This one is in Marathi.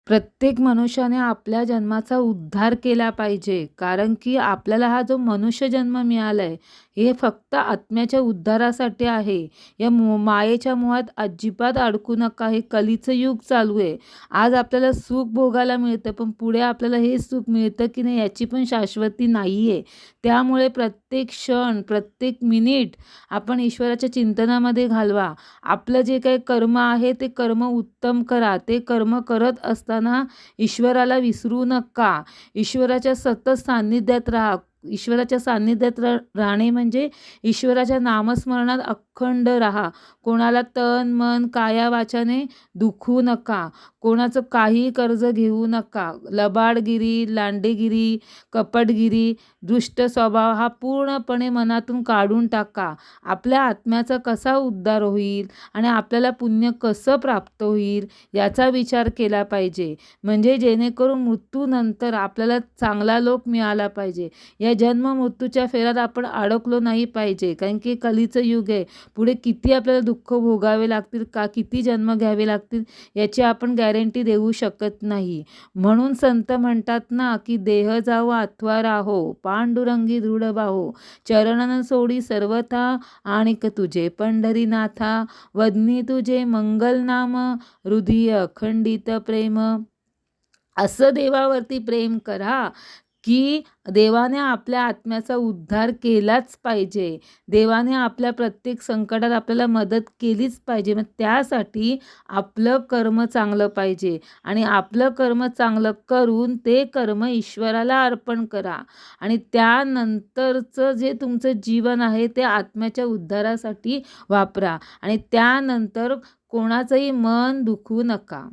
प्रत्येक मनुष्याने आपल्या जन्माचा उद्धार केला पाहिजे. कारण की आपल्याला हा जो मनुष्य जन्म मिळाला आहे, हे फक्त आत्म्याच्या उद्धारासाठी आहे. या मायेच्या मोहात अजिबात अडकू नका. हे कलीचं युग चालू आहे. आज आपल्याला सुख भोगायला मिळतं, पण पुढे आपल्याला हे सुख मिळतं की नाही याची पण शाश्वती नाही आहे. त्यामुळे प्रत्येक क्षण, प्रत्येक मिनिट आपण ईश्वराच्या चिंतनामध्ये घालवा. आपलं जे काही कर्म आहे ते कर्म उत्तम करा. ते कर्म करत असताना ईश्वराला विसरू नका. ईश्वराच्या सतत सान्निध्यात राहा. ईश्वराच्या सान्निध्यात राहणे म्हणजे ईश्वराच्या नामस्मरणात अखंड राहा. कोणाला तन, मन, काया, वाचाने दुखवू नका. कोणाचं काही कर्ज घेऊ नका. लबाडगिरी, लांडेगिरी, कपटगिरी, दुष्ट स्वभाव हा पूर्णपणे मनातून काढून टाका. आपल्या आत्म्याचा कसा उद्धार होईल आणि आपल्याला पुण्य कसं प्राप्त होईल याचा विचार केला पाहिजे. म्हणजे जेणेकरून मृत्यूनंतर आपल्याला चांगला लोक मिळाला पाहिजे. या जन्म मृत्यूच्या फेऱ्यात आपण अडकलो नाही पाहिजे. कारण की कलीचं युग आहे. पुढे किती आपल्याला दुःख भोगावे लागतील, किती जन्म घ्यावे लागतील याची आपण गॅरंटी देऊ शकत नाही. म्हणून संत म्हणतात ना, की देह जावो अथवा राहो, पांडुरंगी दृढ बाहो, चरणन सोडी सर्वथा आणिक तुझे पंढरीनाथा, वदनी तुझे मंगल नाम, हृदय अखंडित प्रेम. असं देवावरती प्रेम करा की देवाने आपल्या आत्म्याचा उद्धार केलाच पाहिजे. देवाने आपल्या प्रत्येक संकटात आपल्याला मदत केलीच पाहिजे. मग त्यासाठी आपलं कर्म चांगलं पाहिजे आणि आपलं कर्म चांगलं करून ते कर्म ईश्वराला अर्पण करा आणि त्यानंतरचं जे तुमचं जीवन आहे ते आत्म्याच्या उद्धारासाठी वापरा आणि त्यानंतर कोणाचंही मन दुखवू नका.